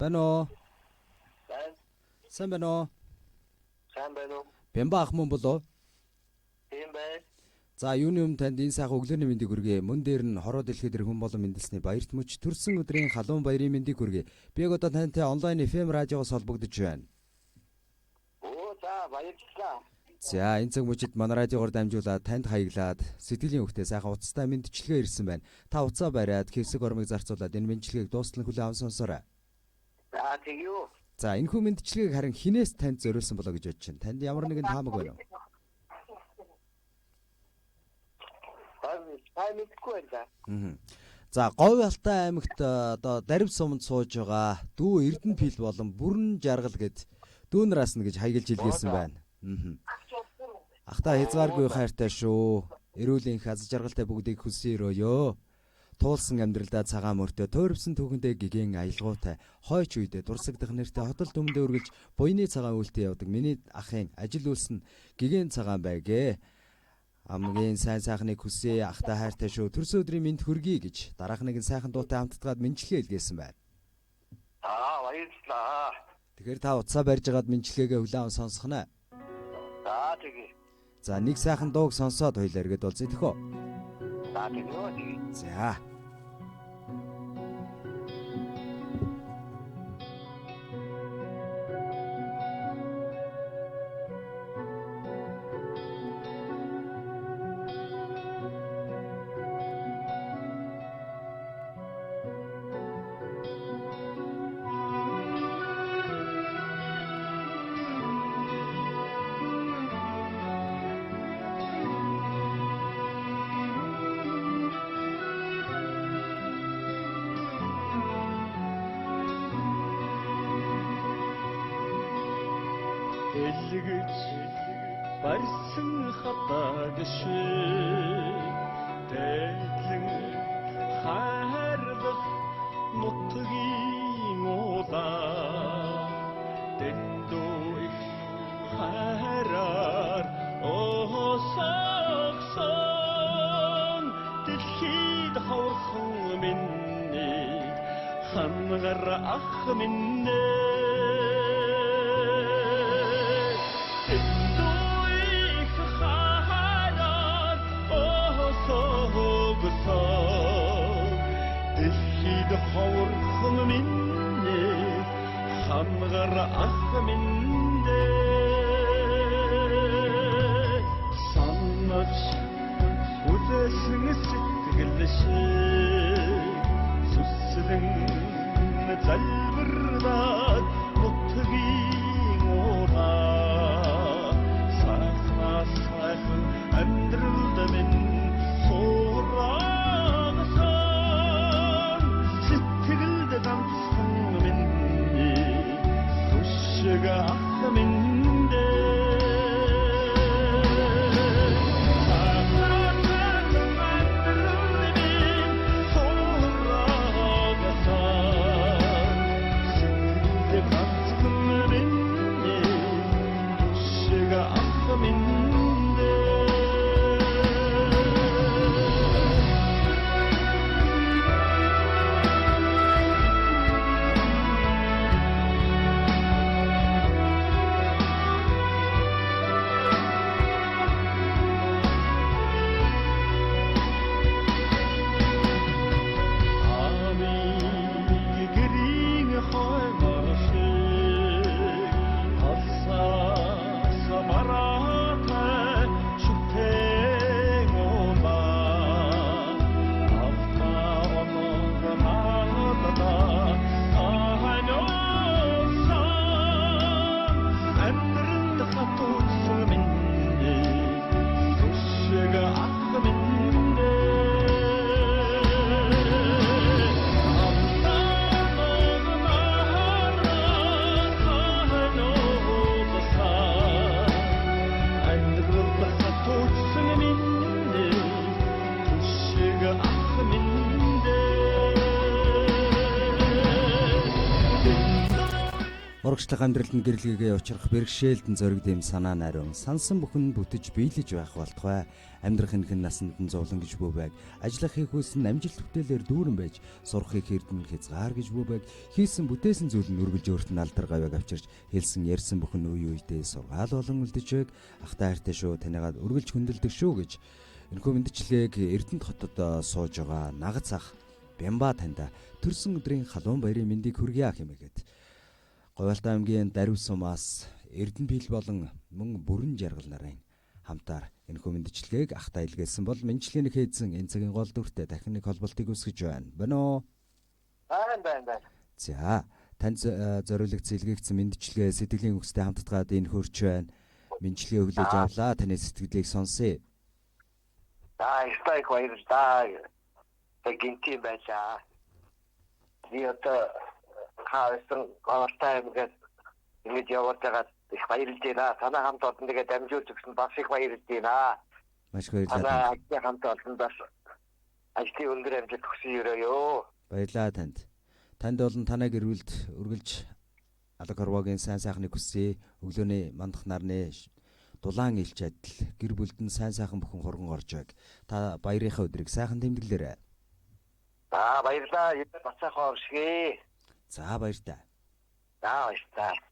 Байна уу? Байна. Сайн байна уу? Сайн байна уу? Бямба ах мөн болов? Тийм байна. За юуны өмнө танд энэ сайхан өглөөний мэндийг хүргэе. Мөн дээр нь хороо дэлхийд хүн болон мэндэлсний баярт мөч төрсөн өдрийн халуун баярын мэндийг хүргэе. Би яг одоо тантай онлайн FM радиогоос холбогдож байна. Оо за баярлалаа. За энэ цаг мөчид манай радиогоор дамжуулаад танд хаяглаад сэтгэлийн хөвгтөө сайхан уцтай мэндчлэгээ ирсэн байна. Та уцаа бариад хэвсэг ормыг зарцуулаад энэ мэндчлэгийг дуустал хүлээн аван сонсоорой. За тэгё. За энэ хүн мэндчлэгийг харин хинээс танд зориулсан болоо гэж бодож байна. Танд ямар нэгэн таамаг байна уу? Тай мэдгүй байна. За Говь Алтай аймагт одоо Дарив суманд сууж байгаа дүү Эрдэнэ пил болон Бүрэн жаргал гэд дүүнраас нь гэж хаяглаж илгээсэн байна. Ахта хязгааргүй хайртай шүү. Эрүүлийн их аз жаргалтай бүгдийг хүсье өрөөё. Туулсан амьдралдаа цагаан мөртөө тойрвсон түүхэндээ гигэн аялгаутай хойч үедээ дурсагдах нэртэй хотол төмөндөө үргэлж буйны цагаан үйлдэл явдаг миний ахын ажил үйлс нь гигэн цагаан байгээ. Амгийн сайн сайхныг хүсье ахта хайртай шүү. Төрсөн өдрийн мэнд хүргэе гэж дараах нэгэн сайхан дуутай хамтдаад мэндчлэгээ илгээсэн байна. Баярлалаа. Тэгэхээр та уцаа барьж агаад мэндчлэгээ хүлээн сонсох нь. За тэгье. За нэг сайхан дууг сонсоод хоёлаа эргээд бол зэтгэв. За тэгье. За. Элгэж барьсан хатаг шиг тэглэн хайрлах нутгийн улаа дэндүү их хайраар осогсон дэлхийд хаврхан минийг хангар ах минь хаврхан минь хангар ах минь санаж үдэсэн сэтгэл шиг сүслэн залбирлаад нутгийн ураа сайхан сайхан амьдралд минь Урагшлах амьдралд нь гэрэлгээгээ учрах бэрхшээлдэн зориг дэм санаа нариун сансан бүхэн бүтэж биелэж байх болтугай амьдрах энхэн насанд нь зовлон гэж бүү байг ажиллах хийхүйс нь амжилт бүтээлээр дүүрэн байж сурахыг хэрдэн хязгаар гэж бүү байг хийсэн бүтээсэн зүйл нь үргэлж өөрт нь алдар гавьяг авчирч хэлсэн ярьсан бүхэн үе үедээ сургаал болон үлдэж байг ахтай хайртай шүү танайгаа үргэлж хүндэлдэг шүү гэж энэхүү мэдчилгээг Эрдэнэт хотод сууж байгаа нагц ах Бямба танда төрсөн өдрийн халуун баярын мэндийг хүргье хэмээгээд Говьалтай аймгийн Дарив сумаас Эрдэнэбил болон мөн бүрэн жаргал нарын хамтаар энэхүү мэдчилгээг ахтай илгээсэн бол мэдчилгээний хээзэн энэ цагийн гол дүртэй дахин нэг холболтыг үсгэж байна. Байна уу? байна. За, танд зориулагдсан илгээгдсэн мэдчилгээ сэтгэлийн үгстэй хамтдаад энэ хөрч байна. Мэдчилгээ хүлээж авлаа. Таны сэтгэлийг сонсъё. Их баярлалаа. Гинтийн байлаа. Би одоо хаасан Говьалтай аймгаас ингэж яваад байгаа их баярлж байна. Танай хамт олон тэгээд дамжуулж өгсөн бас их баярлж байна. Маш баярлалаа. Танай ажлын хамт олон бас ажлын өндөр амжилт хүсье өрөөё. Баярлалаа танд. Танд болон танай гэр бүлд үргэлж алга хорвогийн сайн сайхныг хүсье. Өглөөний мандах нарны дулаан илч адил гэр бүлд нь сайн сайхан бүхэн хурган орж байг. Та баярынхаа өдрийг сайхан тэмдэглээрэй. Баярлалаа. Бацаахаа оршгэ. За баяр та. Баярлалаа.